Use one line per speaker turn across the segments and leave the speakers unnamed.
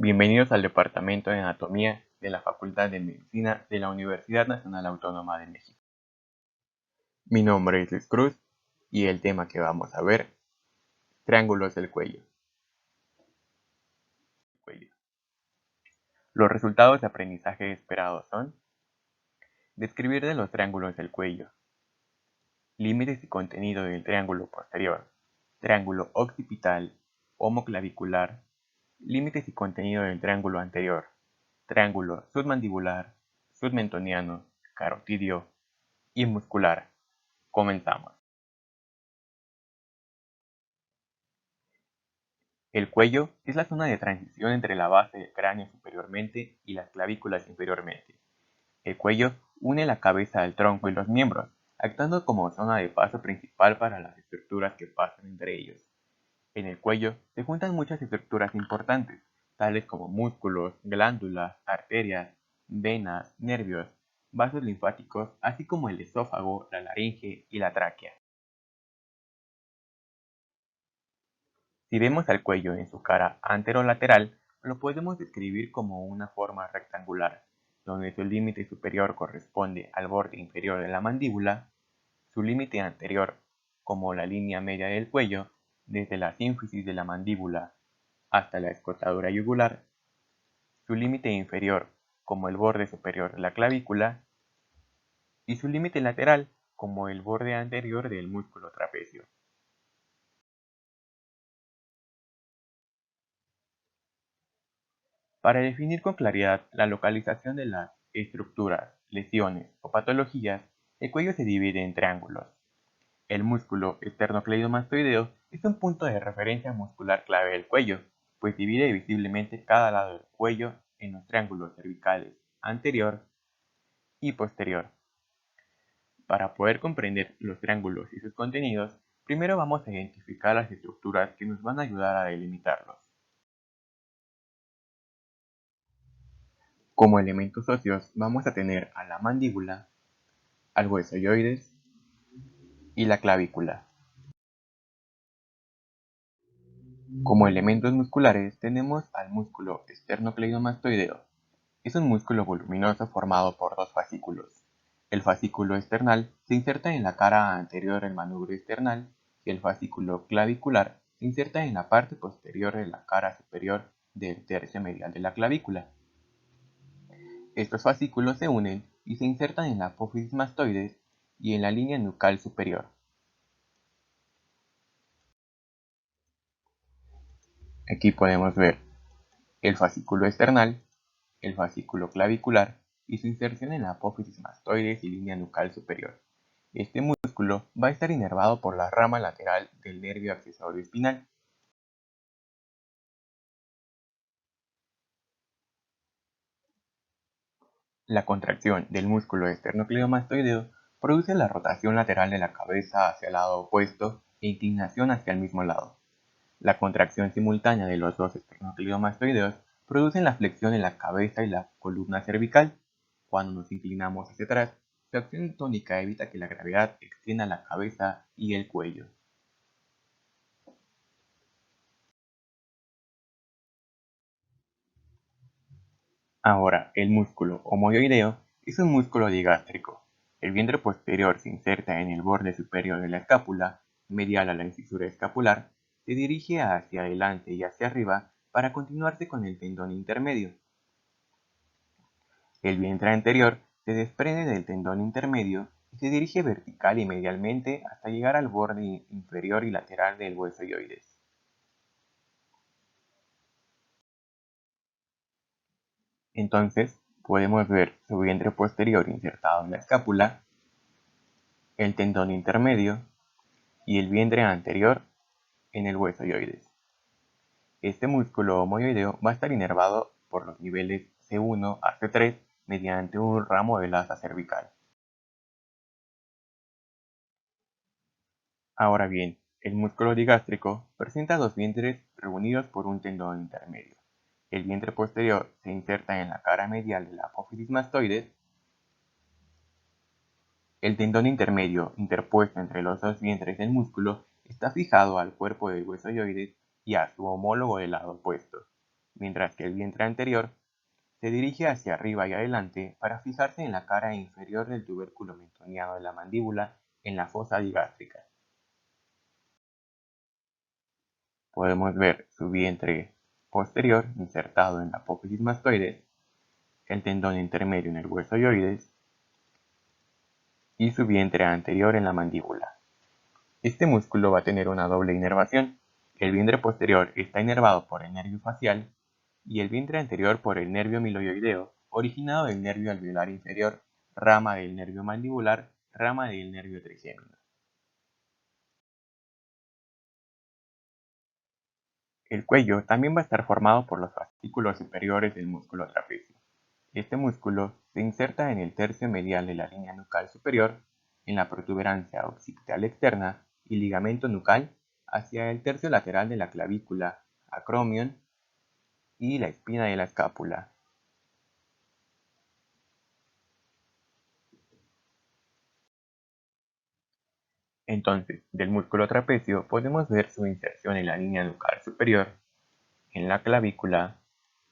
Bienvenidos al Departamento de Anatomía de la Facultad de Medicina de la Universidad Nacional Autónoma de México. Mi nombre es Luis Cruz y el tema que vamos a ver, triángulos del cuello. Los resultados de aprendizaje esperados son: describir de los triángulos del cuello, límites y contenido del triángulo posterior, triángulo occipital, homoclavicular, límites y contenido del triángulo anterior, triángulo submandibular, submentoniano, carotidio y muscular. Comenzamos. El cuello es la zona de transición entre la base del cráneo superiormente y las clavículas inferiormente. El cuello une la cabeza al tronco y los miembros, actuando como zona de paso principal para las estructuras que pasan entre ellos. En el cuello se juntan muchas estructuras importantes, tales como músculos, glándulas, arterias, venas, nervios, vasos linfáticos, así como el esófago, la laringe y la tráquea. Si vemos al cuello en su cara anterolateral, lo podemos describir como una forma rectangular, donde su límite superior corresponde al borde inferior de la mandíbula, su límite anterior, como la línea media del cuello, desde la sínfisis de la mandíbula hasta la escotadura yugular, su límite inferior, como el borde superior de la clavícula, y su límite lateral, como el borde anterior del músculo trapecio. Para definir con claridad la localización de las estructuras, lesiones o patologías, el cuello se divide en triángulos. El músculo esternocleidomastoideo es un punto de referencia muscular clave del cuello, pues divide visiblemente cada lado del cuello en los triángulos cervicales anterior y posterior. Para poder comprender los triángulos y sus contenidos, primero vamos a identificar las estructuras que nos van a ayudar a delimitarlos. Como elementos óseos vamos a tener a la mandíbula, al hueso hyoides y la clavícula. Como elementos musculares tenemos al músculo esternocleidomastoideo. Es un músculo voluminoso formado por dos fascículos. El fascículo esternal se inserta en la cara anterior del manubrio esternal y el fascículo clavicular se inserta en la parte posterior de la cara superior del tercio medial de la clavícula. Estos fascículos se unen y se insertan en la apófisis mastoides y en la línea nucal superior. Aquí podemos ver el fascículo esternal, el fascículo clavicular y su inserción en la apófisis mastoides y línea nucal superior. Este músculo va a estar inervado por la rama lateral del nervio accesorio espinal. La contracción del músculo esternocleidomastoideo produce la rotación lateral de la cabeza hacia el lado opuesto e inclinación hacia el mismo lado. La contracción simultánea de los dos esternocleidomastoideos produce la flexión en la cabeza y la columna cervical. Cuando nos inclinamos hacia atrás, su acción tónica evita que la gravedad extienda la cabeza y el cuello. Ahora, el músculo homoioideo es un músculo digástrico. El vientre posterior se inserta en el borde superior de la escápula, medial a la incisura escapular, se dirige hacia adelante y hacia arriba para continuarse con el tendón intermedio. El vientre anterior se desprende del tendón intermedio y se dirige vertical y medialmente hasta llegar al borde inferior y lateral del hueso hyoides. Entonces, podemos ver su vientre posterior insertado en la escápula, el tendón intermedio y el vientre anterior en el hueso hyoides. Este músculo homoioideo va a estar inervado por los niveles C1 a C3 mediante un ramo del asa cervical. Ahora bien, el músculo digástrico presenta dos vientres reunidos por un tendón intermedio. El vientre posterior se inserta en la cara medial de la apófisis mastoides. El tendón intermedio interpuesto entre los dos vientres del músculo está fijado al cuerpo del hueso hyoides y a su homólogo del lado opuesto. mientras que el vientre anterior se dirige hacia arriba y adelante para fijarse en la cara inferior del tubérculo mentoniano de la mandíbula en la fosa digástrica. Podemos ver su vientre posterior insertado en la apófisis mastoides, el tendón intermedio en el hueso hyoides y su vientre anterior en la mandíbula. Este músculo va a tener una doble inervación. El vientre posterior está inervado por el nervio facial y el vientre anterior por el nervio miloioideo, originado del nervio alveolar inferior, rama del nervio mandibular, rama del nervio trigémino. El cuello también va a estar formado por los fascículos superiores del músculo trapecio. Este músculo se inserta en el tercio medial de la línea nucal superior, en la protuberancia occipital externa y ligamento nucal hacia el tercio lateral de la clavícula, acromion y la espina de la escápula. Entonces, del músculo trapecio podemos ver su inserción en la línea nucal superior, en la clavícula,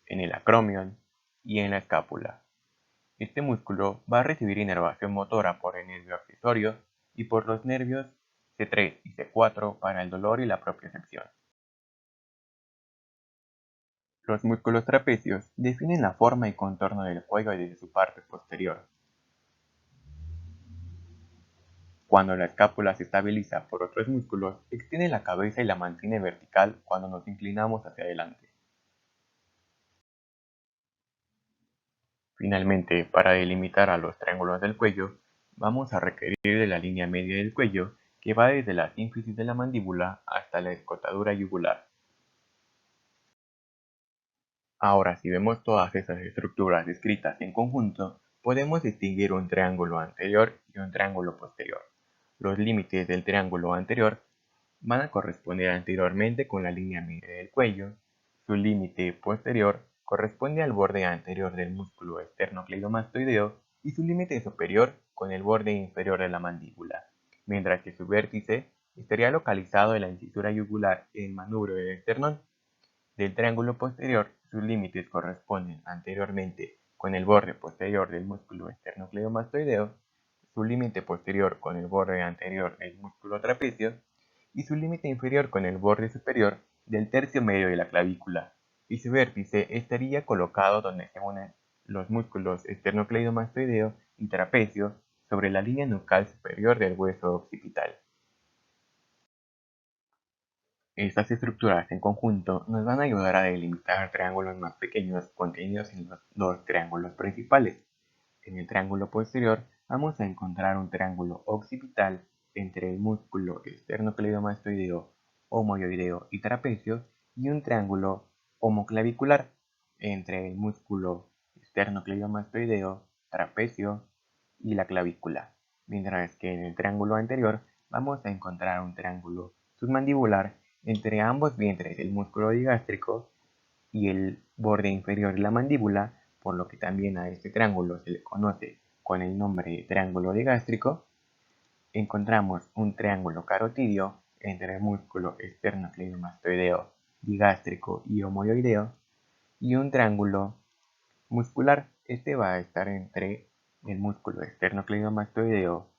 en el acromion y en la escápula. Este músculo va a recibir inervación motora por el nervio accesorio y por los nervios C3 y C4 para el dolor y la propiocepción. Los músculos trapecios definen la forma y contorno del cuello desde su parte posterior. Cuando la escápula se estabiliza por otros músculos, extiende la cabeza y la mantiene vertical cuando nos inclinamos hacia adelante. Finalmente, para delimitar a los triángulos del cuello, vamos a requerir de la línea media del cuello que va desde la sínfisis de la mandíbula hasta la escotadura yugular. Ahora, si vemos todas esas estructuras descritas en conjunto, podemos distinguir un triángulo anterior y un triángulo posterior. Los límites del triángulo anterior van a corresponder anteriormente con la línea media del cuello. Su límite posterior corresponde al borde anterior del músculo esternocleidomastoideo y su límite superior con el borde inferior de la mandíbula, mientras que su vértice estaría localizado en la incisura yugular y el manubrio del esternón. Del triángulo posterior, sus límites corresponden anteriormente con el borde posterior del músculo esternocleidomastoideo, su límite posterior con el borde anterior del músculo trapecio y su límite inferior con el borde superior del tercio medio de la clavícula, y su vértice estaría colocado donde se unen los músculos esternocleidomastoideo y trapecio sobre la línea nucal superior del hueso occipital. Estas estructuras en conjunto nos van a ayudar a delimitar triángulos más pequeños contenidos en los dos triángulos principales. En el triángulo posterior vamos a encontrar un triángulo occipital entre el músculo esternocleidomastoideo, homoioideo y trapecio y un triángulo homoclavicular entre el músculo esternocleidomastoideo, trapecio y la clavícula, mientras que en el triángulo anterior vamos a encontrar un triángulo submandibular entre ambos vientres del músculo digástrico y el borde inferior de la mandíbula, por lo que también a este triángulo se le conoce con el nombre de triángulo digástrico. Encontramos un triángulo carotidio entre el músculo esternocleidomastoideo, digástrico y homoioideo, y un triángulo muscular. Este va a estar entre el músculo esternocleidomastoideo,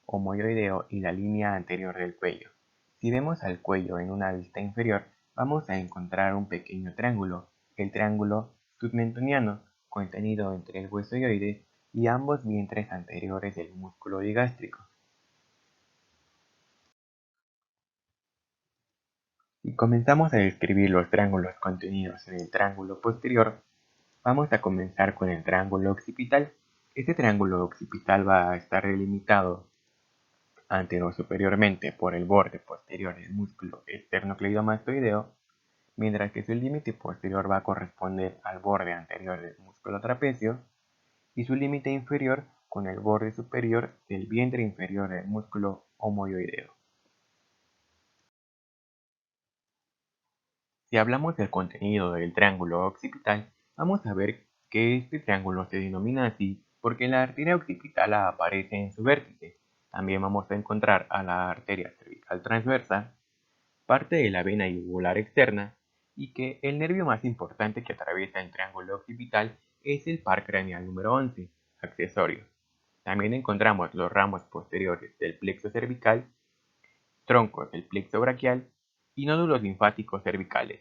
homoioideo y la línea anterior del cuello. Si vemos al cuello en una vista inferior, vamos a encontrar un pequeño triángulo, el triángulo submentoniano, contenido entre el hueso hyoides y ambos vientres anteriores del músculo digástrico. Si comenzamos a describir los triángulos contenidos en el triángulo posterior, vamos a comenzar con el triángulo occipital. Este triángulo occipital va a estar delimitado antero superiormente por el borde posterior del músculo esternocleidomastoideo, mientras que su límite posterior va a corresponder al borde anterior del músculo trapecio y su límite inferior con el borde superior del vientre inferior del músculo homoioideo. Si hablamos del contenido del triángulo occipital, vamos a ver que este triángulo se denomina así porque la arteria occipital aparece en su vértice. También vamos a encontrar a la arteria cervical transversa, parte de la vena yugular externa y que el nervio más importante que atraviesa el triángulo occipital es el par craneal número 11, accesorio. También encontramos los ramos posteriores del plexo cervical, troncos del plexo braquial y nódulos linfáticos cervicales.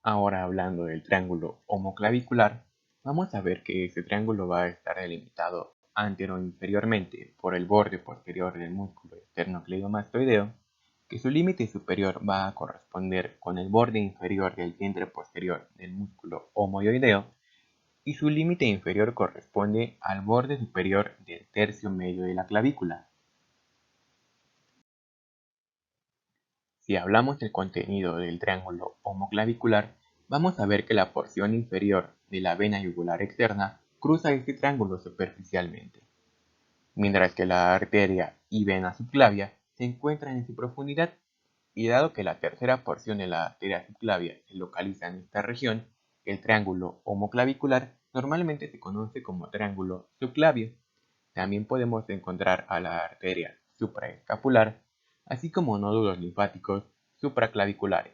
Ahora hablando del triángulo homoclavicular, vamos a ver que este triángulo va a estar delimitado antero-inferiormente por el borde posterior del músculo esternocleidomastoideo, que su límite superior va a corresponder con el borde inferior del vientre posterior del músculo homoioideo y su límite inferior corresponde al borde superior del tercio medio de la clavícula. Si hablamos del contenido del triángulo homoclavicular, vamos a ver que la porción inferior de la vena yugular externa cruza este triángulo superficialmente, mientras que la arteria y vena subclavia se encuentran en su profundidad, y dado que la tercera porción de la arteria subclavia se localiza en esta región, el triángulo homoclavicular normalmente se conoce como triángulo subclavio. También podemos encontrar a la arteria supraescapular, así como nódulos linfáticos supraclaviculares.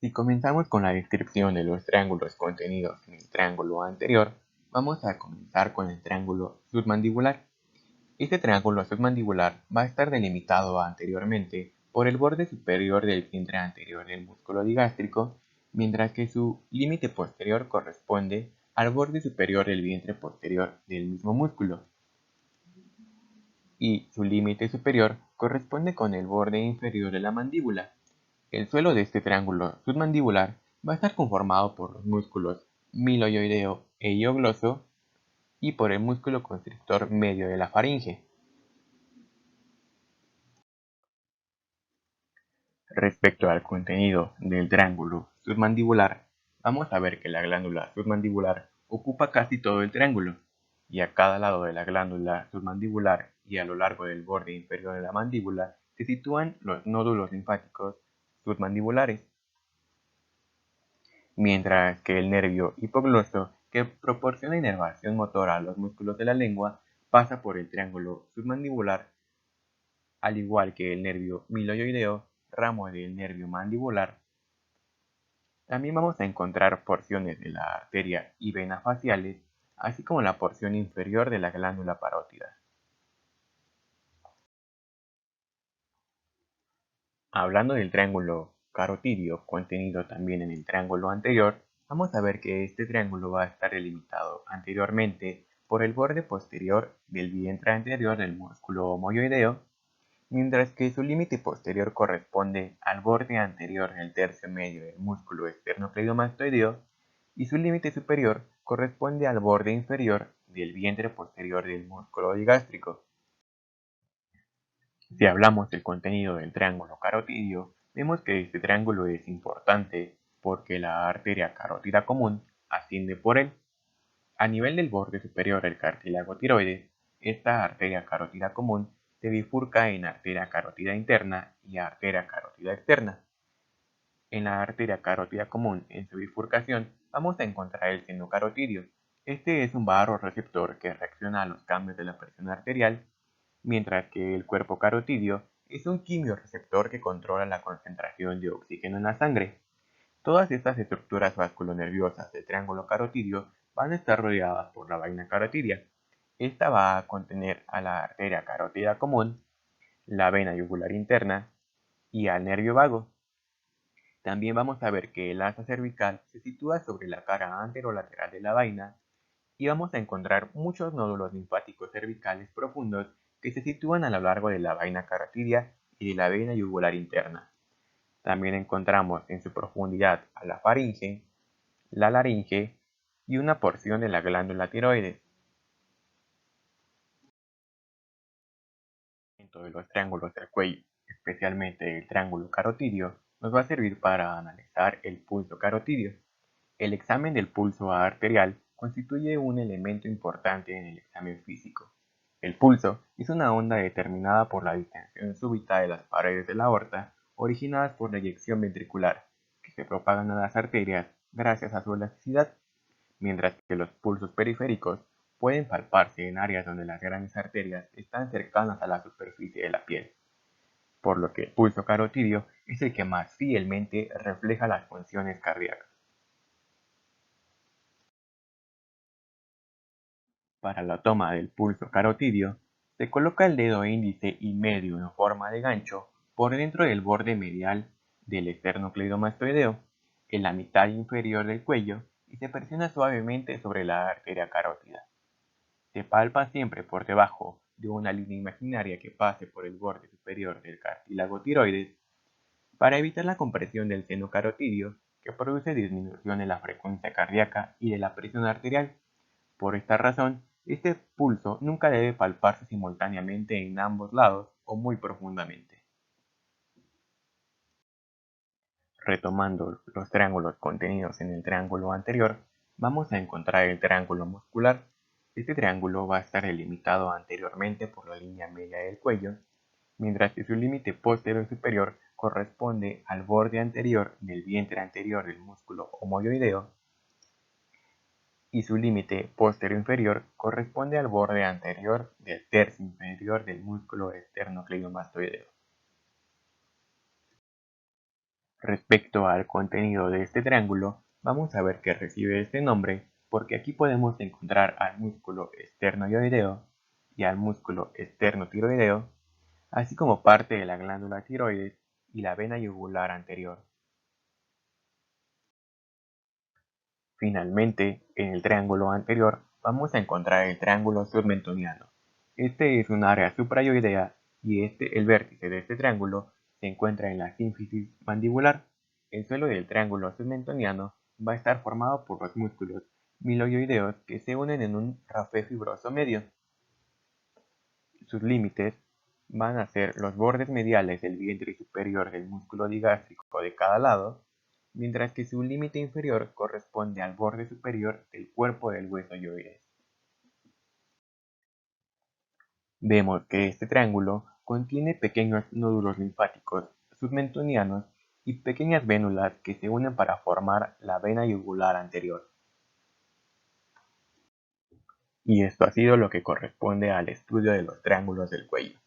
Si comenzamos con la descripción de los triángulos contenidos en el triángulo anterior, vamos a comenzar con el triángulo submandibular. Este triángulo submandibular va a estar delimitado anteriormente por el borde superior del vientre anterior del músculo digástrico, mientras que su límite posterior corresponde al borde superior del vientre posterior del mismo músculo, y su límite superior corresponde con el borde inferior de la mandíbula. El suelo de este triángulo submandibular va a estar conformado por los músculos miloioideo e hiogloso y por el músculo constrictor medio de la faringe. Respecto al contenido del triángulo submandibular, vamos a ver que la glándula submandibular ocupa casi todo el triángulo, y a cada lado de la glándula submandibular y a lo largo del borde inferior de la mandíbula se sitúan los nódulos linfáticos submandibulares, mientras que el nervio hipogloso, que proporciona inervación motora a los músculos de la lengua, pasa por el triángulo submandibular, al igual que el nervio miloioideo, ramo del nervio mandibular. También vamos a encontrar porciones de la arteria y vena faciales, así como la porción inferior de la glándula parótida. Hablando del triángulo carotidio contenido también en el triángulo anterior, vamos a ver que este triángulo va a estar delimitado anteriormente por el borde posterior del vientre anterior del músculo homoioideo, mientras que su límite posterior corresponde al borde anterior del tercio medio del músculo esternocleidomastoideo y su límite superior corresponde al borde inferior del vientre posterior del músculo digástrico. Si hablamos del contenido del triángulo carotidio, vemos que este triángulo es importante porque la arteria carótida común asciende por él. A nivel del borde superior del cartílago tiroides, esta arteria carótida común se bifurca en arteria carótida interna y arteria carótida externa. En la arteria carótida común, en su bifurcación, vamos a encontrar el seno carotidio. Este es un barroreceptor que reacciona a los cambios de la presión arterial, mientras que el cuerpo carotidio es un quimioreceptor que controla la concentración de oxígeno en la sangre. Todas estas estructuras vasculonerviosas del triángulo carotidio van a estar rodeadas por la vaina carotidia. Esta va a contener a la arteria carótida común, la vena yugular interna y al nervio vago. También vamos a ver que el asa cervical se sitúa sobre la cara anterolateral de la vaina, y vamos a encontrar muchos nódulos linfáticos cervicales profundos que se sitúan a lo largo de la vaina carotidia y de la vena yugular interna. También encontramos en su profundidad a la faringe, la laringe y una porción de la glándula tiroides. Dentro de los triángulos del cuello, especialmente el triángulo carotidio, nos va a servir para analizar el pulso carotidio. El examen del pulso arterial constituye un elemento importante en el examen físico. El pulso es una onda determinada por la distensión súbita de las paredes de la aorta originadas por la eyección ventricular, que se propagan a las arterias gracias a su elasticidad, mientras que los pulsos periféricos pueden palparse en áreas donde las grandes arterias están cercanas a la superficie de la piel. por lo que el pulso carotidio es el que más fielmente refleja las funciones cardíacas. Para la toma del pulso carotidio, se coloca el dedo índice y medio en forma de gancho por dentro del borde medial del esternocleidomastoideo, en la mitad inferior del cuello, y se presiona suavemente sobre la arteria carótida. Se palpa siempre por debajo de una línea imaginaria que pase por el borde superior del cartílago tiroides para evitar la compresión del seno carotidio, que produce disminución en la frecuencia cardíaca y de la presión arterial. Por esta razón, este pulso nunca debe palparse simultáneamente en ambos lados o muy profundamente. Retomando los triángulos contenidos en el triángulo anterior, vamos a encontrar el triángulo muscular. Este triángulo va a estar delimitado anteriormente por la línea media del cuello, mientras que su límite posterior superior corresponde al borde anterior del vientre anterior del músculo homoyoideo y su límite posterior inferior corresponde al borde anterior del tercio inferior del músculo esternocleidomastoideo. Respecto al contenido de este triángulo, vamos a ver que recibe este nombre porque aquí podemos encontrar al músculo esternoioideo y al músculo esternotiroideo, así como parte de la glándula tiroides y la vena yugular anterior. Finalmente, en el triángulo anterior vamos a encontrar el triángulo submentoniano. Este es un área suprayoidea y el vértice de este triángulo se encuentra en la sínfisis mandibular. El suelo del triángulo submentoniano va a estar formado por los músculos miloioideos que se unen en un rapé fibroso medio. Sus límites van a ser los bordes mediales del vientre superior del músculo digástrico de cada lado, mientras que su límite inferior corresponde al borde superior del cuerpo del hueso yoides. Vemos que este triángulo contiene pequeños nódulos linfáticos submentonianos y pequeñas vénulas que se unen para formar la vena yugular anterior. Y esto ha sido lo que corresponde al estudio de los triángulos del cuello.